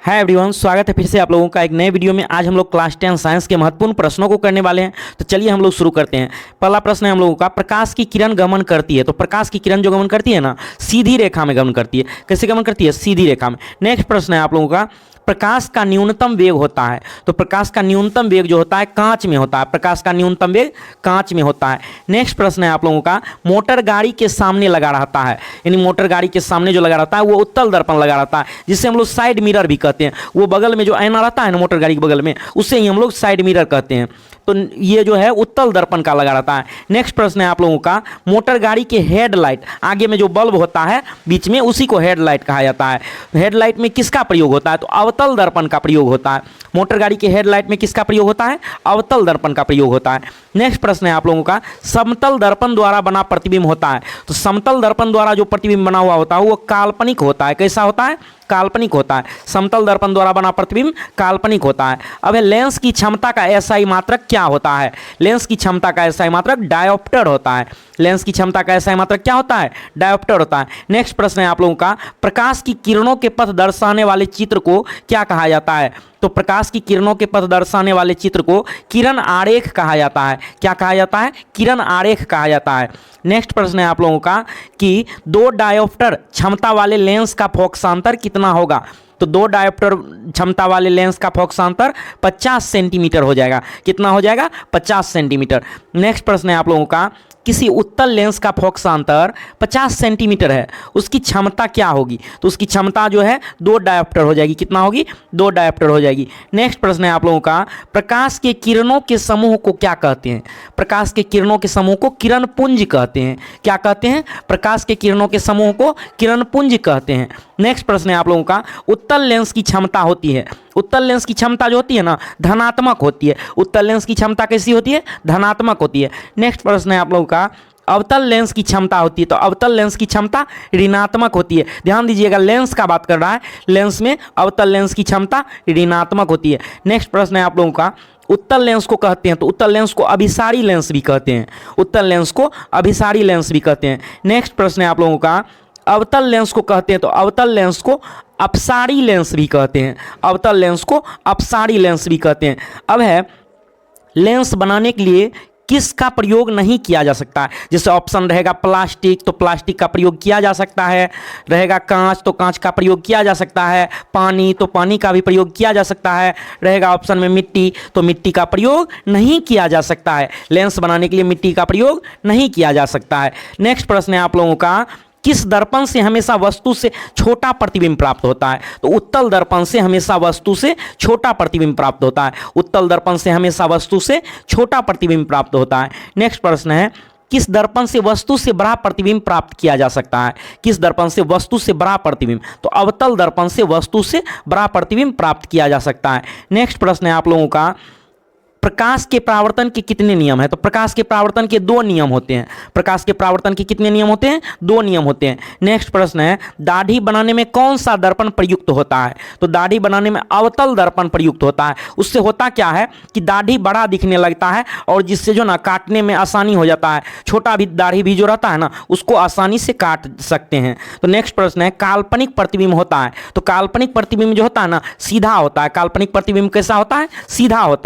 Hi everyone, स्वागत है फिर से आप लोगों का एक नए वीडियो में। आज हम लोग क्लास 10 साइंस के महत्वपूर्ण प्रश्नों को करने वाले हैं। तो चलिए हम लोग शुरू करते हैं। पहला प्रश्न है हम लोगों का, प्रकाश की किरण गमन करती है। तो प्रकाश की किरण जो गमन करती है ना, सीधी रेखा में गमन करती है। कैसे गमन करती है? सीधी रेखा में। नेक्स्ट प्रश्न है आप लोगों का, प्रकाश का न्यूनतम वेग होता है। तो प्रकाश का न्यूनतम वेग जो होता है कांच में होता है। प्रकाश का न्यूनतम वेग कांच में होता है। नेक्स्ट प्रश्न है आप लोगों का, मोटर गाड़ी के सामने लगा रहता है। यानी मोटर गाड़ी के सामने जो लगा रहता है वो उत्तल दर्पण लगा रहता है, जिससे हम लोग साइड मिरर भी कहते हैं। वो बगल में जो आईना रहता है ना मोटर गाड़ी के बगल में, उससे ही हम लोग साइड मिरर कहते हैं। तो ये जो है उत्तल दर्पण का लगा रहता है। नेक्स्ट प्रश्न है आप लोगों का, मोटर गाड़ी के हेडलाइट, आगे में जो बल्ब होता है बीच में, उसी को हेडलाइट कहा जाता है। हेडलाइट में किसका प्रयोग होता है? तो अवतल दर्पण का प्रयोग होता है। मोटर गाड़ी के हेडलाइट में किसका प्रयोग होता है? अवतल दर्पण का प्रयोग होता है। नेक्स्ट प्रश्न है आप लोगों का, समतल दर्पण द्वारा बना प्रतिबिंब होता है। तो समतल दर्पण द्वारा जो प्रतिबिंब बना हुआ होता है वो काल्पनिक होता है। कैसा होता है? काल्पनिक होता है। समतल दर्पण द्वारा बना प्रतिबिंब काल्पनिक होता है। अब लेंस की क्षमता का एसआई मात्रक क्या होता है? लेंस की क्षमता का एसआई मात्रक डायोप्टर होता है। लेंस की क्षमता का एसआई मात्रक क्या होता है? डायोप्टर होता है। नेक्स्ट प्रश्न है आप लोगों का, प्रकाश की किरणों के पथ दर्शाने वाले चित्र को क्या कहा जाता है? तो प्रकाश की किरणों के पथ दर्शाने वाले चित्र को किरण आरेख कहा जाता है। क्या कहा जाता है? किरण आरेख कहा जाता है। नेक्स्ट प्रश्न है आप लोगों का कि दो डायोप्टर क्षमता वाले लेंस का फोकसांतर कितना होगा? तो दो डायोप्टर क्षमता वाले लेंस का फोकसांतर 50 सेंटीमीटर हो जाएगा। कितना हो जाएगा? 50 सेंटीमीटर। नेक्स्ट प्रश्न है आप लोगों का, किसी उत्तल लेंस का फोकसांतर 50 सेंटीमीटर है, उसकी क्षमता क्या होगी? तो उसकी क्षमता जो है 2 डायोप्टर हो जाएगी। कितना होगी? 2 डायोप्टर हो जाएगी। नेक्स्ट प्रश्न है आप लोगों का, प्रकाश के किरणों के समूह को क्या कहते हैं? प्रकाश के किरणों के समूह को किरण पुंज कहते हैं। क्या कहते हैं? प्रकाश के किरणों के समूह को किरण पुंज कहते हैं। नेक्स्ट प्रश्न है आप लोगों का, उत्तल लेंस की क्षमता होती है। उत्तल लेंस की क्षमता जो होती है ना, धनात्मक होती है। उत्तल लेंस की क्षमता कैसी होती है? धनात्मक होती है। नेक्स्ट प्रश्न है आप लोगों का, अवतल लेंस की क्षमता होती है। तो अवतल लेंस की क्षमता ऋणात्मक होती है। ध्यान दीजिएगा, लेंस का बात कर रहा है। लेंस में अवतल लेंस की क्षमता ऋणात्मक होती है। नेक्स्ट प्रश्न है आप लोगों का, उत्तल लेंस को कहते हैं, तो उत्तल लेंस को अभिसारी लेंस भी कहते हैं। उत्तल लेंस को अभिसारी लेंस भी कहते हैं। नेक्स्ट प्रश्न है आप लोगों का, अवतल लेंस को कहते हैं, तो अवतल लेंस को अपसारी लेंस भी कहते हैं। अवतल लेंस को अपसारी लेंस भी कहते हैं। अब है, लेंस बनाने के लिए किसका प्रयोग नहीं किया जा सकता है? जैसे ऑप्शन रहेगा प्लास्टिक, तो प्लास्टिक का प्रयोग किया जा सकता है। रहेगा कांच, तो कांच का प्रयोग किया जा सकता है। पानी, तो पानी का भी प्रयोग किया जा सकता है। रहेगा ऑप्शन में मिट्टी, तो मिट्टी का प्रयोग नहीं किया जा सकता है। लेंस बनाने के लिए मिट्टी का प्रयोग नहीं किया जा सकता है। नेक्स्ट प्रश्न है आप लोगों का, किस दर्पण से हमेशा वस्तु से छोटा प्रतिबिंब प्राप्त होता है? तो उत्तल दर्पण से हमेशा वस्तु से छोटा प्रतिबिंब प्राप्त होता है। उत्तल दर्पण से हमेशा वस्तु से छोटा प्रतिबिंब प्राप्त होता है। नेक्स्ट प्रश्न है, किस दर्पण से वस्तु से बड़ा प्रतिबिंब प्राप्त किया जा सकता है? किस दर्पण से वस्तु से बड़ा प्रतिबिंब? तो अवतल दर्पण से वस्तु से बड़ा प्रतिबिंब प्राप्त किया जा सकता है। नेक्स्ट प्रश्न है आप लोगों का, प्रकाश के परावर्तन के कितने नियम हैं? तो प्रकाश के परावर्तन के 2 नियम होते हैं। प्रकाश के परावर्तन के कितने नियम होते हैं? 2 नियम होते हैं। नेक्स्ट प्रश्न है, दाढ़ी बनाने में कौन सा दर्पण प्रयुक्त होता है? तो दाढ़ी बनाने में अवतल दर्पण प्रयुक्त होता है। उससे होता क्या है कि दाढ़ी बड़ा दिखने लगता है, और जिससे जो ना काटने में आसानी हो जाता है। छोटा भी दाढ़ी भी जो रहता है ना, उसको आसानी से काट सकते हैं। तो नेक्स्ट प्रश्न है, काल्पनिक प्रतिबिंब होता है। तो काल्पनिक प्रतिबिंब जो होता है ना, सीधा होता है। काल्पनिक प्रतिबिंब कैसा होता है? सीधा होता है।